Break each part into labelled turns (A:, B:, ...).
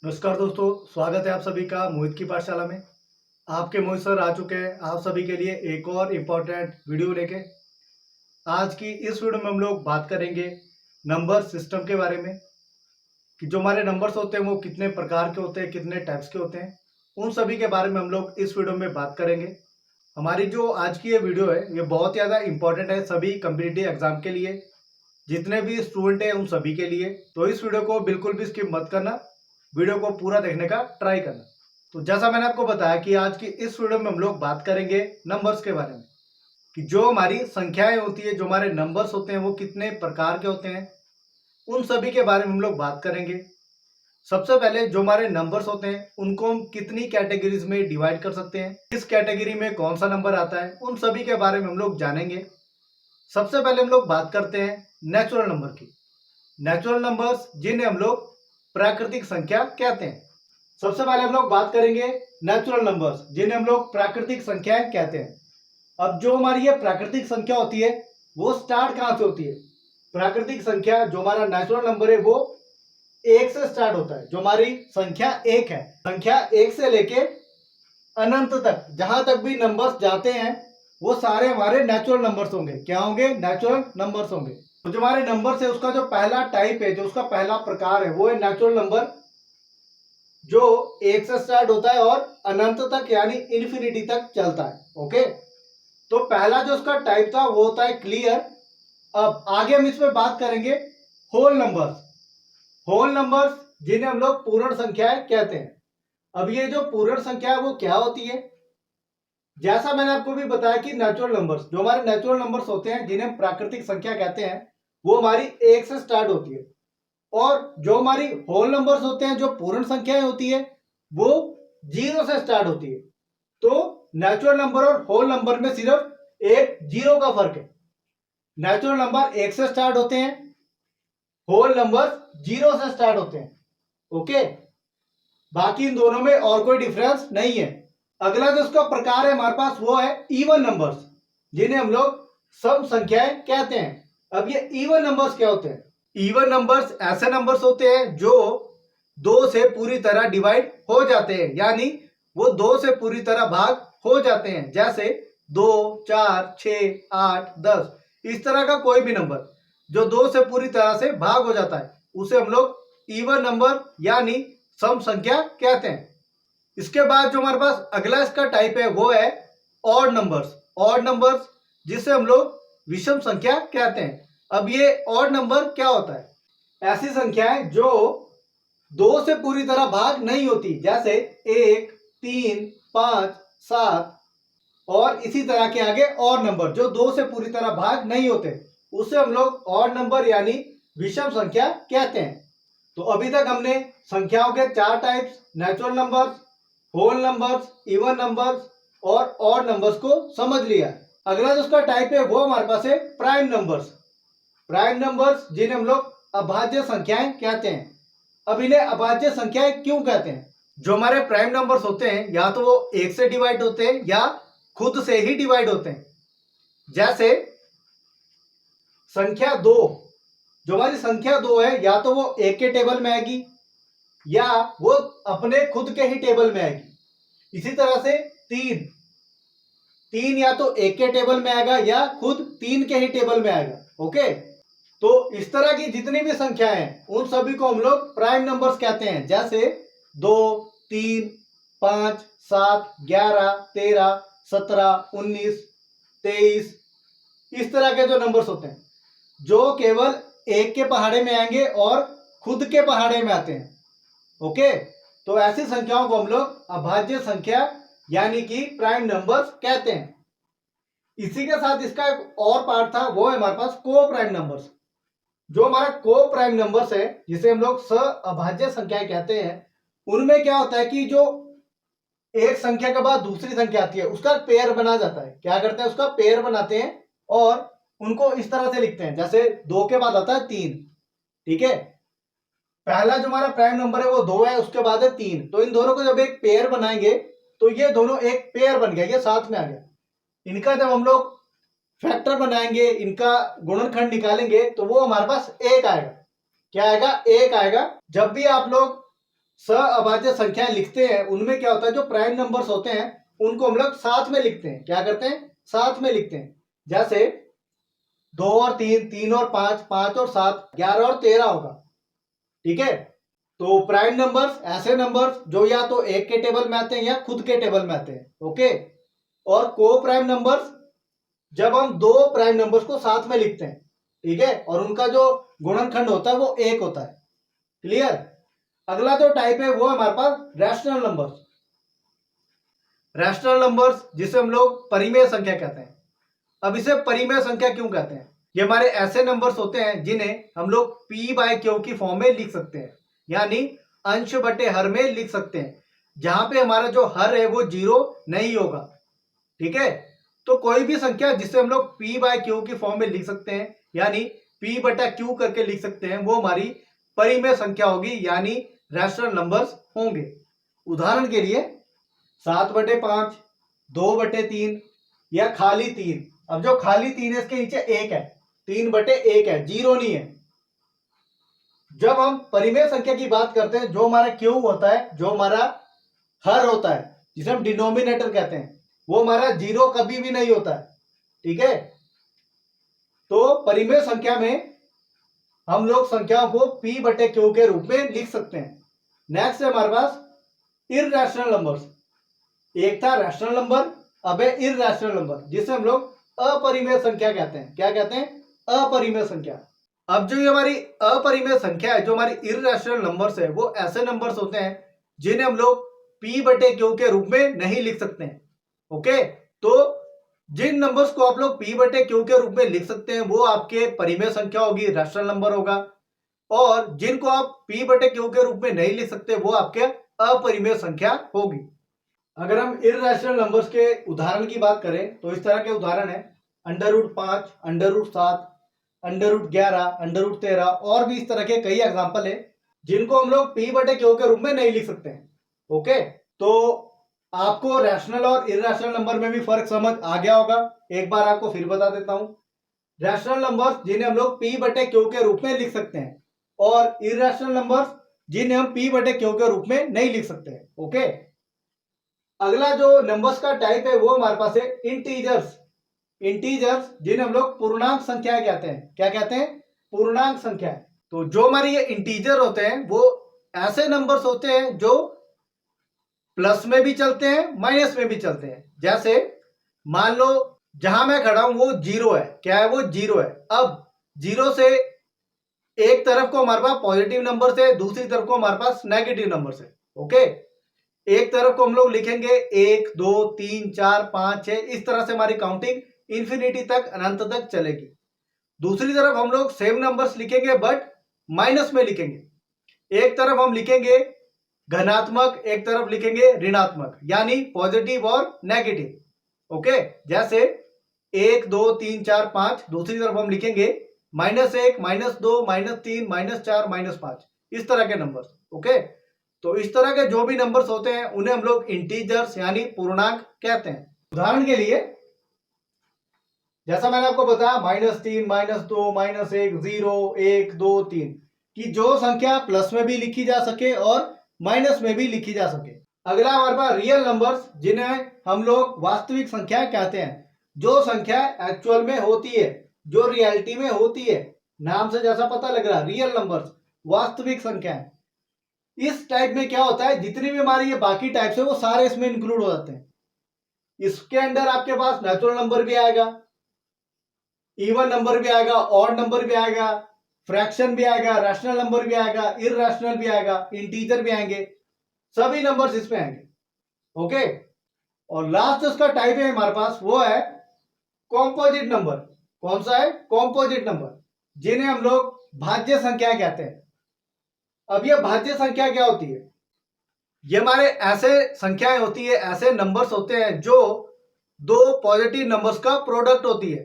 A: नमस्कार दोस्तों, स्वागत है आप सभी का मोहित की पाठशाला में। आपके मोहित सर आ चुके हैं आप सभी के लिए एक और इम्पोर्टेंट वीडियो लेके। आज की इस वीडियो में हम लोग बात करेंगे नंबर सिस्टम के बारे में कि जो हमारे नंबर्स होते हैं वो कितने प्रकार के होते हैं, कितने टाइप्स के होते हैं, उन सभी के बारे में हम लोग इस वीडियो में बात करेंगे। हमारी जो आज की ये वीडियो है ये बहुत ज़्यादा इम्पोर्टेंट है सभी कम्पिटिटिव एग्जाम के लिए, जितने भी स्टूडेंट हैं उन सभी के लिए। तो इस वीडियो को बिल्कुल भी स्किप मत करना, वीडियो को पूरा देखने का ट्राई करना। तो जैसा मैंने आपको बताया कि आज की इस वीडियो में हम लोग बात करेंगे नंबर्स के बारे में कि जो हमारी संख्याएं होती है, जो हमारे नंबर्स होते हैं वो कितने प्रकार के होते हैं, उन सभी के बारे में हम लोग बात करेंगे। सबसे पहले जो हमारे नंबर्स होते हैं उनको हम कितनी कैटेगरीज में डिवाइड कर सकते हैं, किस कैटेगरी में कौन सा नंबर आता है, उन सभी के बारे में हम लोग जानेंगे। सबसे पहले हम लोग बात करते हैं नेचुरल नंबर की। नेचुरल नंबर्स जिन्हें हम लोग प्राकृतिक संख्या कहते हैं। सबसे पहले हम लोग बात करेंगे नेचुरल नंबर्स जिन्हें हम लोग प्राकृतिक संख्याएं कहते हैं। अब जो हमारी ये प्राकृतिक संख्या होती है वो स्टार्ट कहां से होती है? प्राकृतिक संख्या जो हमारा नेचुरल नंबर है वो एक से स्टार्ट होता है। जो हमारी संख्या एक है, संख्या एक से लेके अनंत तक जहां तक भी नंबर्स जाते हैं वो सारे हमारे नेचुरल नंबर्स होंगे। क्या होंगे? नेचुरल नंबर्स होंगे। तो जो हमारे नंबर्स है उसका जो पहला टाइप है, जो उसका पहला प्रकार है वो है नेचुरल नंबर, जो एक से स्टार्ट होता है और अनंत तक यानी इन्फिनिटी तक चलता है। ओके, तो पहला जो उसका टाइप था वो होता है क्लियर। अब आगे हम इसमें बात करेंगे होल नंबर्स। होल नंबर्स जिन्हें हम लोग पूर्ण संख्याएं कहते हैं। अब ये जो पूर्ण संख्या है वो क्या होती है? जैसा मैंने आपको भी बताया कि नेचुरल नंबर्स, जो हमारे नेचुरल नंबर्स होते हैं जिन्हें हम प्राकृतिक संख्या कहते हैं, वो हमारी एक से स्टार्ट होती है। और जो हमारी होल नंबर्स होते हैं, जो पूर्ण संख्याएं होती है, वो जीरो से स्टार्ट होती है। तो नेचुरल नंबर और होल नंबर में सिर्फ एक जीरो का फर्क है। नेचुरल नंबर एक से स्टार्ट होते हैं, होल नंबर जीरो से स्टार्ट होते हैं। ओके, बाकी इन दोनों में और कोई डिफरेंस नहीं है। अगला जो उसका प्रकार है हमारे पास वो है इवन नंबर्स, जिन्हें हम लोग सम संख्याएं कहते हैं। अब ये इवन नंबर्स क्या होते हैं? इवन नंबर्स ऐसे नंबर्स होते हैं जो दो से पूरी तरह डिवाइड हो जाते हैं, यानी वो दो से पूरी तरह भाग हो जाते हैं। जैसे 2, 4, 6, 8, 10, इस तरह का कोई भी नंबर जो दो से पूरी तरह से भाग हो जाता है उसे हम लोग इवन नंबर यानी सम संख्या कहते हैं। इसके बाद जो हमारे पास अगला इसका टाइप है वो है ऑड नंबर्स। ऑड नंबर्स जिसे हम लोग विषम संख्या कहते हैं। अब ये ऑड नंबर क्या होता है? ऐसी संख्याएं जो दो से पूरी तरह भाग नहीं होती, जैसे 1, 3, 5, 7 और इसी तरह के आगे और नंबर जो दो से पूरी तरह भाग नहीं होते उसे हम लोग ऑड नंबर यानी विषम संख्या कहते हैं। तो अभी तक हमने संख्याओं के चार types, natural numbers, whole numbers, even numbers और ऑड नंबर्स को समझ लिया। अगला जो उसका टाइप है वो हमारे पास है प्राइम नंबर्स। प्राइम नंबर्स जिन्हें हम लोग अभाज्य संख्याएं कहते हैं। अब इन्हें अभाज्य संख्याएं क्यों कहते हैं? जो हमारे प्राइम नंबर्स होते हैं या तो वो एक से डिवाइड होते हैं या खुद से ही डिवाइड होते हैं। जैसे संख्या 2, जो हमारी संख्या 2 है या तो वो एक के टेबल में आएगी या वो अपने खुद के ही टेबल में आएगी। इसी तरह से 3 या तो एक के टेबल में आएगा या खुद 3 के ही टेबल में आएगा। ओके, तो इस तरह की जितनी भी संख्याएं हैं उन सभी को हम लोग प्राइम नंबर्स कहते हैं। जैसे 2, 3, 5, 7, 11, 13, 17, 19, 23, इस तरह के जो नंबर्स होते हैं जो केवल एक के पहाड़े में आएंगे और खुद के पहाड़े में आते हैं। ओके, तो ऐसी संख्याओं को हम लोग अभाज्य संख्या यानी कि प्राइम नंबर्स कहते हैं। इसी के साथ इसका एक और पार्ट था वो है हमारे पास को प्राइम नंबर्स। जो हमारा को प्राइम नंबर्स है जिसे हम लोग अभाज्य संख्याएं कहते हैं, उनमें क्या होता है कि जो एक संख्या के बाद दूसरी संख्या आती है उसका पेयर बना जाता है। क्या करते हैं? उसका पेयर बनाते हैं और उनको इस तरह से लिखते हैं, जैसे 2 के बाद आता है 3। ठीक है, पहला जो हमारा प्राइम नंबर है वो 2 है, उसके बाद है 3। तो इन दोनों को जब एक पेयर बनाएंगे तो ये दोनों एक पेयर बन गया, ये साथ में आ गया। इनका जब हम लोग फैक्टर बनाएंगे, इनका गुणनखंड निकालेंगे तो वो हमारे पास 1 आएगा। क्या आएगा? 1 आएगा। जब भी आप लोग अभाज्य संख्याएं लिखते हैं उनमें क्या होता है, जो प्राइम नंबर्स होते हैं उनको हम लोग साथ में लिखते हैं। क्या करते हैं, साथ में लिखते हैं। जैसे 2 और 3, 3 और 5, 5 और 7, 11 और 13 होगा। ठीक है, तो प्राइम नंबर्स ऐसे नंबर्स जो या तो एक के टेबल में आते हैं या खुद के टेबल में आते हैं। ओके, और को प्राइम नंबर्स जब हम दो प्राइम नंबर्स को साथ में लिखते हैं। ठीक है, और उनका जो गुणनखंड होता है वो 1 होता है। क्लियर। अगला जो टाइप है वो हमारे पास रैशनल नंबर्स। रैशनल नंबर्स जिसे हम लोग परिमेय संख्या कहते हैं। अब इसे परिमेय संख्या क्यों कहते हैं, ये हमारे ऐसे नंबर्स होते हैं जिन्हें हम लोग p बाय क्यू की फॉर्म में लिख सकते हैं, यानी अंश बटे हर में लिख सकते हैं, जहां पे हमारा जो हर है वो 0 नहीं होगा। ठीक है, तो कोई भी संख्या जिसे हम लोग p बाय क्यू की फॉर्म में लिख सकते हैं, यानी p बटा क्यू करके लिख सकते हैं, वो हमारी परिमेय संख्या होगी, यानी रैशनल नंबर्स होंगे। उदाहरण के लिए 7/5, 2/3 या खाली 3। अब जो खाली 3 है इसके नीचे 1 है, 3/1 है, 0 नहीं है। जब हम परिमेय संख्या की बात करते हैं, जो हमारा क्यू होता है, जो हमारा हर होता है, जिसे हम डिनोमिनेटर कहते हैं, वो हमारा 0 कभी भी नहीं होता है। ठीक है, तो परिमेय संख्या में हम लोग संख्याओं को p बटे क्यू के रूप में लिख सकते हैं। नेक्स्ट है हमारे पास इररेशनल नंबर्स। एक था रैशनल नंबर, अब है इररेशनल नंबर, जिसे हम लोग अपरिमेय संख्या कहते हैं। क्या कहते हैं, अपरिमेय संख्या। अब जो ये हमारी अपरिमेय संख्या है, जो हमारी इररेशनल नंबर्स है, वो ऐसे नंबर्स होते हैं जिन्हें हम लोग p बटे क्यू के रूप में नहीं लिख सकते हैं। ओके, तो जिन नंबर्स को आप लोग p बटे क्यू के रूप में लिख सकते हैं वो आपके परिमेय संख्या होगी, रैशनल नंबर होगा, और जिनको आप p बटे क्यू के रूप में नहीं लिख सकते वो आपके अपरिमेय संख्या होगी। अगर हम इररेशनल नंबर्स के उदाहरण की बात करें तो इस तरह के उदाहरण है √5, √7, √11, √13 और भी इस तरह के कई एग्जांपल है जिनको हम लोग p बटे क्यू के रूप में नहीं लिख सकते हैं। ओके, तो आपको रैशनल और इररेशनल नंबर में भी फर्क समझ आ गया होगा। एक बार आपको फिर बता देता हूं। रैशनल नंबर्स जिन्हें हम लोग p बटे क्यू के रूप में लिख सकते हैं, और इररेशनल नंबर्स जिन्हें हम p बटे क्यू के रूप में नहीं लिख सकते हैं। ओके, अगला जो नंबर्स का टाइप है वो हमारे पास है इंटीजर्स। इंटीजर्स जिन्हें हम लोग पूर्णांक संख्याएं कहते हैं। क्या कहते हैं, पूर्णांक संख्याएं। तो जो हमारी ये इंटीजर होते हैं वो ऐसे नंबर्स होते हैं जो प्लस में भी चलते हैं, माइनस में भी चलते हैं। जैसे मान लो जहां मैं खड़ा हूं वो 0 है। क्या है, वो 0 है। अब 0 से एक तरफ को हमारे पास पॉजिटिव नंबर से, दूसरी तरफ को हमारे पास नेगेटिव नंबर से। ओके, एक तरफ को हम लोग लिखेंगे 1, 2, 3, 4, 5, 6, इस तरह से हमारी काउंटिंग इंफिनिटी तक, अनंत तक चलेगी। दूसरी तरफ हम लोग सेम नंबर्स लिखेंगे बट माइनस में लिखेंगे। एक तरफ हम लिखेंगे धनात्मक, एक तरफ लिखेंगे ऋणात्मक, यानी पॉजिटिव और नेगेटिव। ओके, जैसे 1, 2, 3, 4, 5, दूसरी तरफ हम लिखेंगे -1, -2, -3, -4, -5, इस तरह के नंबर्स। ओके, तो इस तरह के जो भी नंबर्स होते हैं उन्हें हम लोग इंटीजर्स यानी पूर्णांक कहते हैं। उदाहरण के लिए जैसा मैंने आपको बताया -3, -2, -1, 0, 1, 2, 3 की जो संख्या प्लस में भी लिखी जा सके और माइनस में भी लिखी जा सके। अगला हमारे पास रियल नंबर्स, जिन्हें हम लोग वास्तविक संख्याएं कहते हैं। जो संख्या एक्चुअल में होती है, जो रियलिटी में होती है, नाम से जैसा पता लग रहा है, रियल नंबर्स, वास्तविक संख्याएं। इस टाइप में क्या होता है, जितनी भी हमारी ये बाकी टाइप्स है वो सारे इसमें इंक्लूड हो जाते हैं। इसके अंदर आपके पास नेचुरल नंबर भी आएगा, इवन नंबर भी आएगा, ऑड नंबर भी आएगा, फ्रैक्शन भी आएगा, रैशनल नंबर भी आएगा, इररेशनल भी आएगा, इंटीजर भी आएंगे, सभी नंबर्स इसमें आएंगे। ओके, और लास्ट उसका टाइप है हमारे पास वो है कॉम्पोजिट नंबर। कौन सा है, कॉम्पोजिट नंबर, जिन्हें हम लोग भाज्य संख्या कहते हैं। अब ये भाज्य संख्या क्या होती है, ये हमारे ऐसे संख्याएं होती है, ऐसे नंबर्स होते हैं जो दो पॉजिटिव नंबर्स का प्रोडक्ट होती है।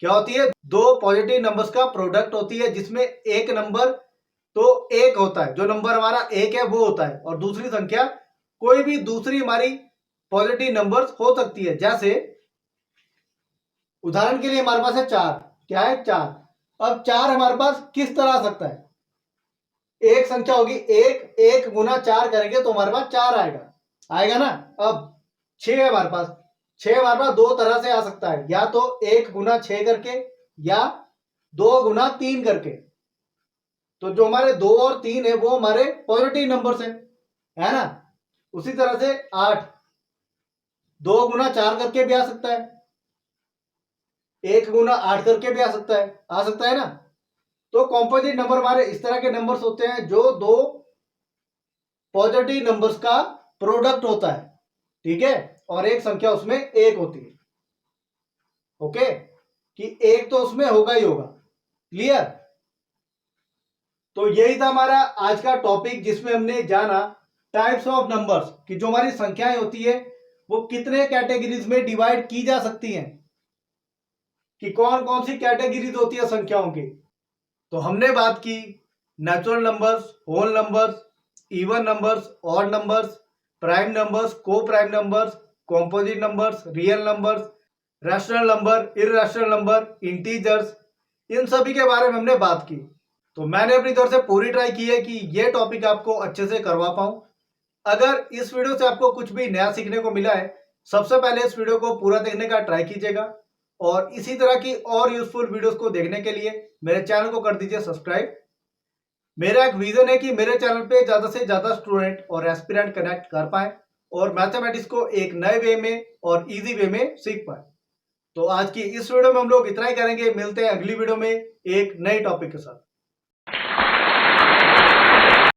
A: क्या होती है, दो पॉजिटिव नंबर्स का प्रोडक्ट होती है, जिसमें एक नंबर तो एक होता है, जो नंबर हमारा एक है वो होता है, और दूसरी संख्या कोई भी दूसरी हमारी पॉजिटिव नंबर्स हो सकती है। जैसे उदाहरण के लिए हमारे पास है 4। क्या है, 4। अब 4 हमारे पास किस तरह आ सकता है, एक संख्या होगी एक, एक गुना 4 करेंगे तो हमारे पास 4 आएगा ना। अब 6 है हमारे पास, 6 हमारे पास दो तरह से आ सकता है, या तो 1 गुना 6 करके या 2 गुना 3 करके। तो जो हमारे 2 और 3 है वो हमारे पॉजिटिव नंबर्स है ना। उसी तरह से 8 2 गुना 4 करके भी आ सकता है, 1 गुना 8 करके भी आ सकता है ना। तो कॉम्पोजिट नंबर हमारे इस तरह के नंबर्स होते हैं जो दो पॉजिटिव नंबर्स का प्रोडक्ट होता है, ठीक है, और एक संख्या उसमें एक होती है। ओके, कि एक तो उसमें होगा ही होगा। क्लियर? तो यही था हमारा आज का टॉपिक, जिसमें हमने जाना टाइप्स ऑफ नंबर्स, कि जो हमारी संख्याएं होती है वो कितने कैटेगरीज में डिवाइड की जा सकती हैं, कि कौन कौन सी कैटेगरीज होती है संख्याओं की। तो हमने बात की natural numbers, whole numbers, even numbers, odd numbers, prime numbers, coprime numbers, composite numbers, real numbers, rational number, irrational number, integers, इन सभी के बारे में हमने बात की। तो मैंने अपनी तरफ से पूरी ट्राई की है कि ये टॉपिक आपको अच्छे से करवा पाऊं। अगर इस वीडियो से आपको कुछ भी नया सीखने को मिला है, सबसे पहले इस वीडियो को पूरा देखने का ट्राई कीजिएगा, और इसी तरह की और यूजफुल वीडियोस को देखने के लिए मेरे चैनल को कर दीजिए सब्सक्राइब। मेरा एक विजन है कि मेरे चैनल पे ज्यादा से ज्यादा स्टूडेंट और एस्पिरेंट कनेक्ट कर पाए और मैथमेटिक्स को एक नए वे में और इजी वे में सीख पाए। तो आज की इस वीडियो में हम लोग इतना ही करेंगे, मिलते हैं अगली वीडियो में एक नए टॉपिक के साथ।